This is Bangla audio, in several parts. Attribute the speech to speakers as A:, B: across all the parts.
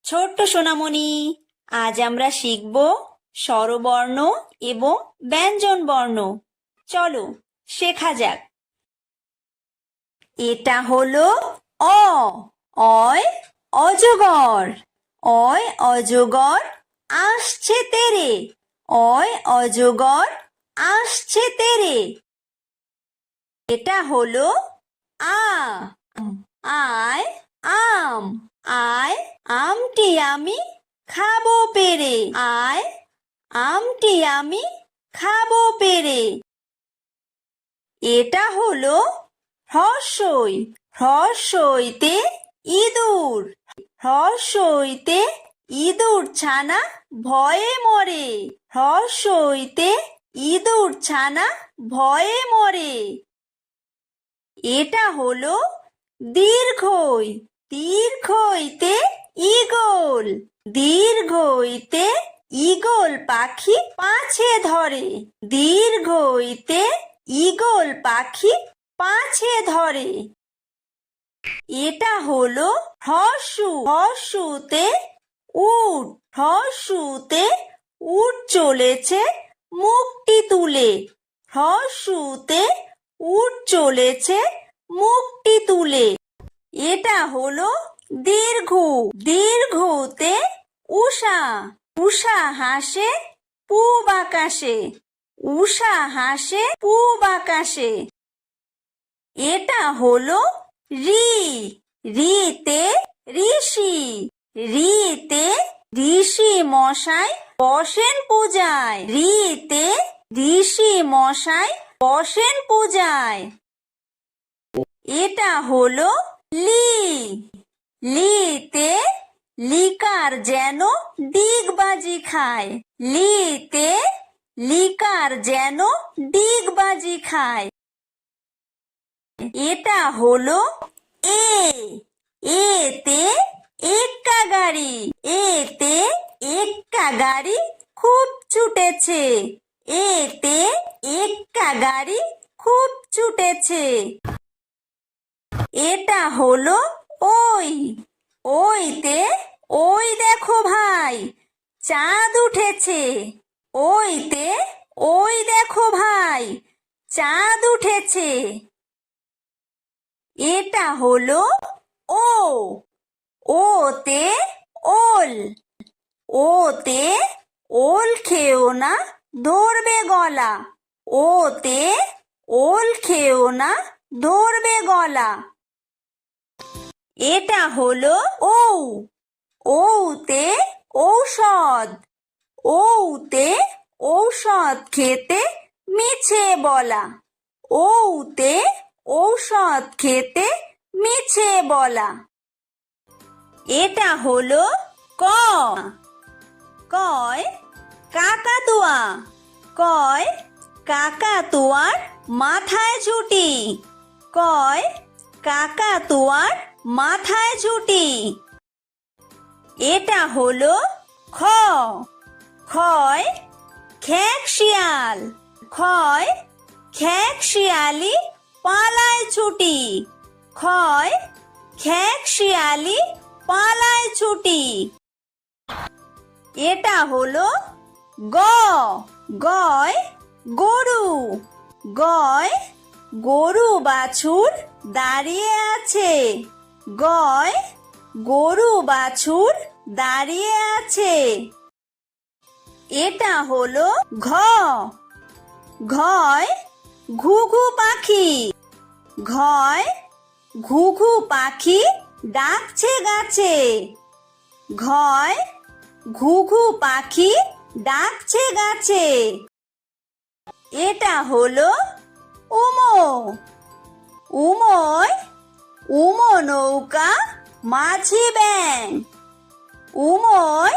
A: ছোট্ট সোনামণি, আজ আমরা শিখব স্বরবর্ণ এবং ব্যঞ্জন বর্ণ। চলো শেখা যাক। এটা হলো অ। অয় অজগর। অয় অজগর আসছে তেরে। অয় অজগর আসছে তেরে। এটা হলো আ। আয় আম। আয় আমটি আমি খাবো পেরে। আয় আমটি আমি খাবো পেরে। এটা হলো হ্রস্বই। হ্রস্বইতে ইঁদুর। হ্রস্বইতে ইঁদুর ছানা ভয়ে মরে। হ্রস্বইতে ইঁদুর ছানা ভয়ে মরে। এটা হলো দীর্ঘই। দীর্ঘইতে ঈগল। দীর্ঘইতে ঈগল পাখি পাছে ধরে। দীর্ঘইতে ঈগল পাখি পাছে ধরে। এটা হলো হ্রস্ব। হ্রস্বতে উট। হ্রস্বতে উট চলেছে মুখটি তুলে। হ্রস্বতে উট চলেছে মুখটি তুলে। এটা হলো দীর্ঘ। দীর্ঘতে উষা। উষা হাসে পূব আকাশে। উষা হাসে পূব আকাশে। এটা হলো ঋ। ঋতে ঋষি। ঋতে ঋষি মশাই বসেন পূজায়। ঋতে ঋষি মশাই বসেন পূজায়। এটা হলো লি। লিতে লিকার যেন ডিগবাজি খায়। লিতে লিকার যেন ডিগবাজি খায়। এটা হলো এ। এতে এক্কা গাড়ি। এতে এক্কা গাড়ি খুব ছুটেছে। এতে এক্কা গাড়ি খুব ছুটেছে। এটা হলো ওই। ওইতে ওই দেখো ভাই চাঁদ উঠেছে। ওইতে ওই দেখো ভাই চাঁদ উঠেছে। এটা হলো ও। ওতে ওল। ওতে ওল খেও না ধরবে গলা। ওতে ওল খেও না ধরবে গলা। এটা হলো ঔ। ঔতে ঔষধ। ঔতে ঔষধ খেতে মিছে বলা। ঔতে ঔষধ খেতে মিছে বলা। এটা হলো ক। কয় কাকাতুয়া। কয় কাকাতুয়ার মাথায় ঝুঁটি। কয় কাকাতুয়ার মাথায় ঝুঁটি। এটা হলো খ। খয় খেক শিয়াল। খয় খেক শিয়ালি পালায় ছুটি। খয় খেক শিয়ালি পালায় ছুটি। এটা হলো গ। গয় গরু। গয় গরু বাছুর দাঁড়িয়ে আছে। গয় গরু বাছুর দাঁড়িয়ে আছে। এটা হলো ঘ। ঘয় ঘুঘু পাখি। ঘয় ঘুঘু পাখি ডাকছে গাছে। ঘয় ঘুঘু পাখি ডাকছে গাছে। এটা হলো উমো। উমোয় উমো নৌকা মাঝি ব্যাং। উমোয়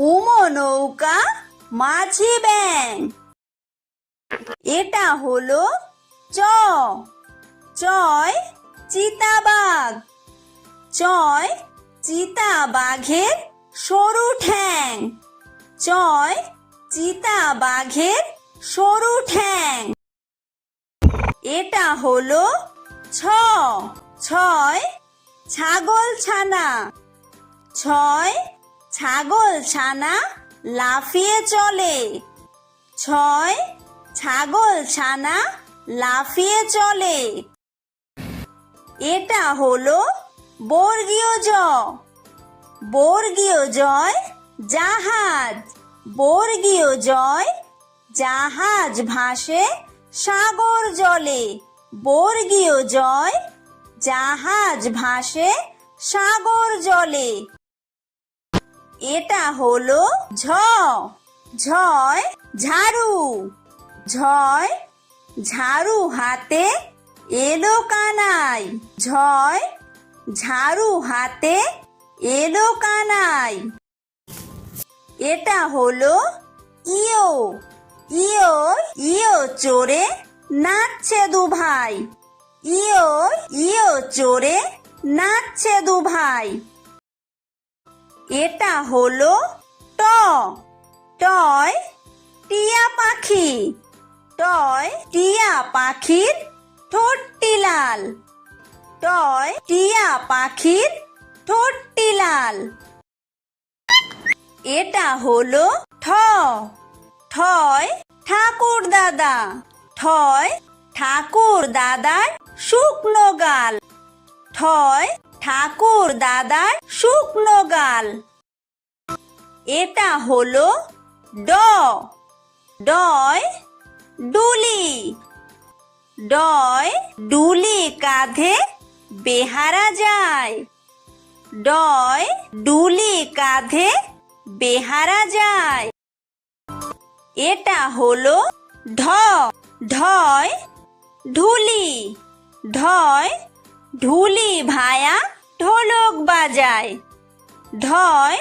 A: উমো নৌকা মাঝি ব্যাং। এটা হলো চ। চয় চিতাবাঘ। চয় চিতাবাঘের সরু ঠ্যাং। চয় চিতাবাঘের সরু ঠ্যাং। এটা হলো ছ। ছয় ছাগল ছানা। ছয় ছাগল ছানা লাফিয়ে চলে। ছয় ছাগল ছানা লাফিয়ে চলে। এটা হলো বর্গীয় জ। বর্গীয় জয় জাহাজ। বর্গীয় জয় জাহাজ ভাসে সাগর জলে। বর্গীয় জয় জাহাজ ভাসে সাগর জলে। এটা হলো ঝ। ঝয় ঝাড়ু। ঝয় ঝাড়ু হাতে এলো কানাই। ঝয় ঝাড়ু হাতে এলো কানাই। এটা হলো ইয়ো। ইয়ো ইয়ো চড়ে নাচছে দুভাই। ইয়ো ইয়ো চড়ে নাচছে দুভাই। এটা হলো ট। টয় টিয়া পাখি। টয় টিয়া পাখির ঠোঁটটি লাল। টয় টিয়া পাখির ঠোঁটটি লাল। এটা হলো ঠ। ঠয় ঠাকুর দাদা। ঠয় ঠাকুর দাদার শুকনো গাল। ঠয় ঠাকুর দাদার শুকনো গাল। এটা হলো ড। ডয় ডুলি। ডয় ডুলি কাঁধে বেহারা যায়। ডয় ডুলি কাঁধে বেহারা যায়। এটা হলো ঢ। ঢয় ঢুলি। ঢয় ঢুলি ভায়া ঢোলক বাজায়। ঢয়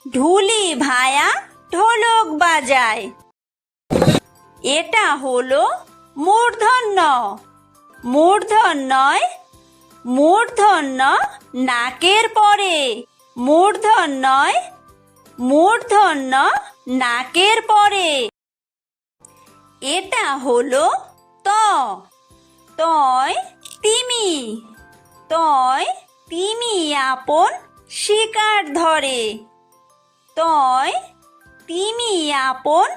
A: ঢুলি ভায়া ঢোলক বাজায়। এটা হলো মূর্ধন্য। মূর্ধন্যয় মূর্ধন্য নাকের পরে। মূর্ধন্যয় মূর্ধন্য নাকের পরে। এটা হলো ত। তয় তিমি। তয় তিমি আপন শিকার ধরে। তয় তিমি আপন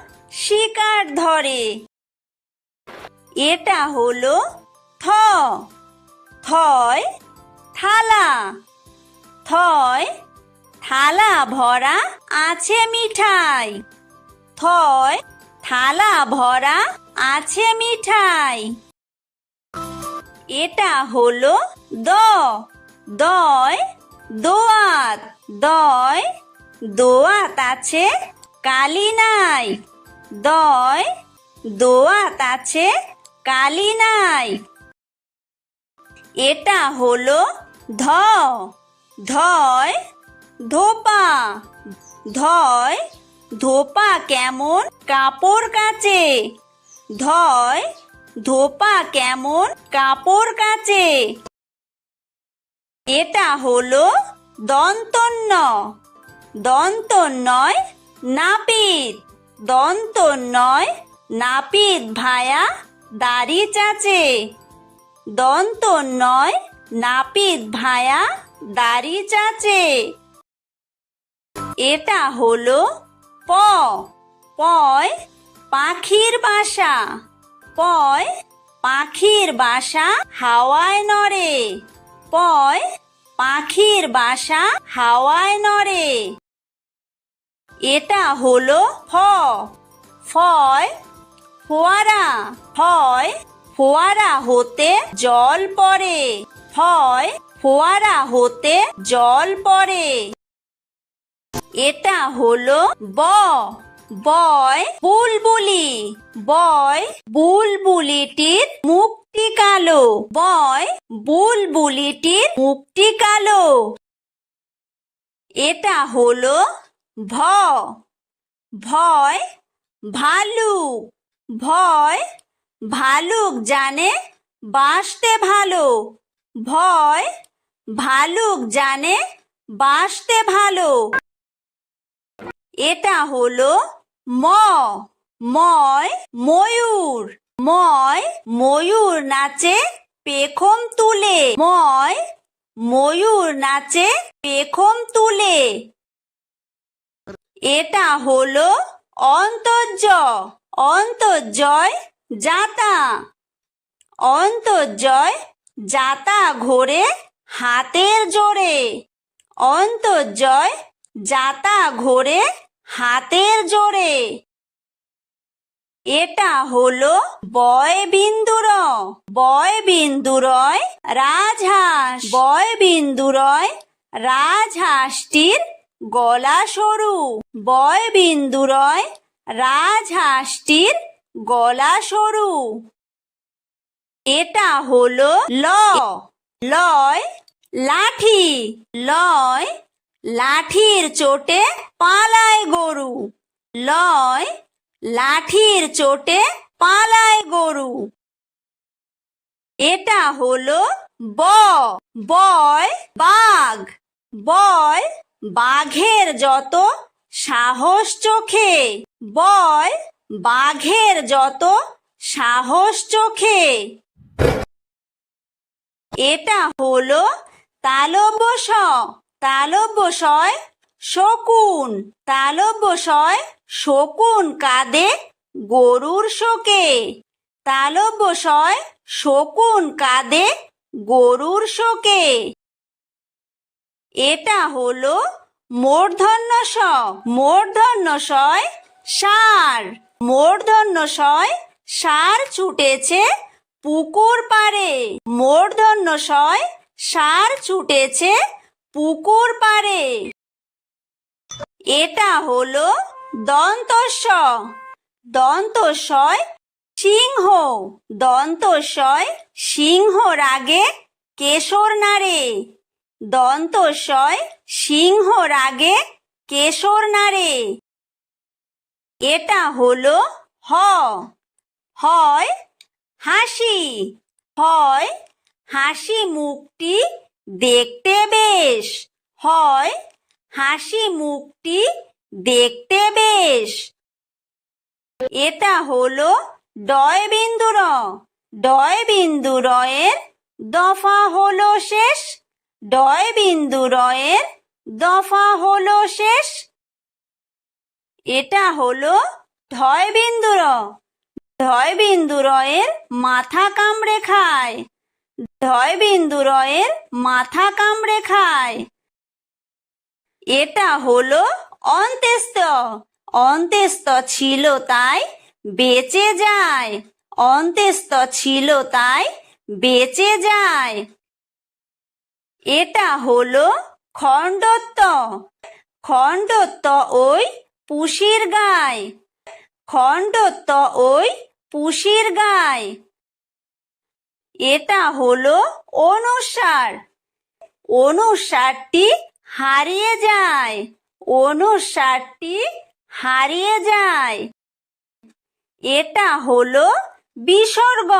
A: শিকার ধরে। এটা হলো থ। থয় থালা। থয় থালা ভরা আছে মিঠাই। থয় থালা ভরা আছে মিঠাই। এটা হলো দ। দয় দোয়াত। দয় দোয়াত আছে কালি নাই। দয় দোয়াত আছে কালি নাই। এটা হলো ধ। ধয় ধোপা। ধয় ধোপা কেমন কাপড় কাচে। ধয় ধোপা কেমন কাপড় কাচে। এটা হলো দন্তন্য। দন্তন্যয় নাপিত। দন্তন্যয় নাপিত ভায়া দাড়ি চাচে। দন্তন্যয় নাপিত ভায়া দাড়ি চাচে। এটা হলো প। পয় পাখির বাসা। পয় পাখির বাসা হাওয়ায় নড়ে। পয় পাখির বাসা হাওয়ায় নড়ে। এটা হলো ফ। ফয় ফোয়ারা। ফয় ফোয়ারা হতে জল পড়ে। ফয় ফোয়ারা হতে জল পড়ে। এটা হলো ব। বয় বুলবুলি। বয় বুলবুলিটির মুখটি কালো। বয় বুলবুলিটির মুখটি কালো। এটা হলো ভ। ভয় ভালুক। ভয় ভালুক জানে বাসতে ভালো। ভয় ভালুক জানে বাসতে ভালো। এটা হলো ম। ময় ময়ূর। ময় ময়ূর নাচে পেখম তুলে। ময় ময়ূর নাচে পেখম তুলে। এটা হলো অন্তর্য। অন্তর্জয় যাতা। অন্তর্জয় যাতা ঘোরে হাতের জোরে। অন্তর্জয় যাতা ঘোরে হাতের জোরে। এটা হলো বয় বিন্দুর। বয় বিন্দুরয় রাজহাঁস। বয় বিন্দুরয় রাজহাঁসটির গলা সরু। বয় বিন্দুরয় রাজহাঁসটির গলা সরু। এটা হলো ল। লয় লাঠি। লয় লাঠির চোটে পালায় গরু। লয় লাঠির চোটে পালায় গরু। এটা হলো ব। বয় বাঘ। বয় বাঘের যত সাহস চোখে। বয় বাঘের যত সাহস চোখে। এটা হলো তালব্য শ। তালব্য শয় শকুন। তালব্য শয় শকুন কাঁদে গরুর শোকে। তালব্য শয় শকুন কাঁদে গরুর শোকে। এটা হলো মূর্ধন্য ষ। মূর্ধন্য শয় ষাঁড়। মূর্ধন্য শয় ষাঁড় ছুটেছে পুকুর পাড়ে। মূর্ধন্য শয় ষাঁড় ছুটেছে পুকুর পাড়ে। এটা হলো দন্তস্ব। দন্তস্বয় সিংহ। দন্তস্বয় সিংহ রাগে কেশর নাড়ে। দন্তস্বয় সিংহ রাগে কেশর নাড়ে। এটা হলো হ। হয় হাসি। হয় হাসি মুখটি দেখতে বেশ। হয় হাসি মুখটি দেখতে বেশ। এটা হলো ডয় বিন্দুর। ডয় বিন্দুরয়ের দফা হলো শেষ। ডয় বিন্দুরয়ের দফা হলো শেষ। এটা হলো ঢয় বিন্দুর। ঢয় বিন্দুরয়ের মাথা কামড়ে খায়। ঢয় বিন্দুরয়ের মাথা কামড়ে খায়। এটা হলো অন্ত্যেস্ত। অন্ত্যেস্ত ছিল তাই বেঁচে যায়। অন্ত্যেস্ত ছিল তাই বেঁচে যায়। এটা হলো খণ্ডত্ব। খণ্ডত্ব ওই পুষির গায়। খণ্ডত্ব ওই পুষির গায়। এটা হলো অনুস্বার। অনুস্বারটি হারিয়ে যায়। অনুস্বারটি হারিয়ে যায়। এটা হলো বিসর্গ।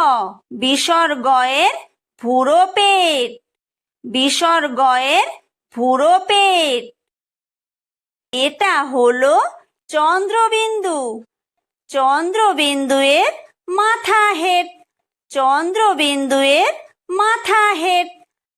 A: বিসর্গয়ের ভুরো পেট। বিসর্গয়ের ভুরো পেট। এটা হলো চন্দ্রবিন্দু। চন্দ্রবিন্দুয়ের মাথা হেট। চন্দ্রবিন্দুয়ের মাথা হেট।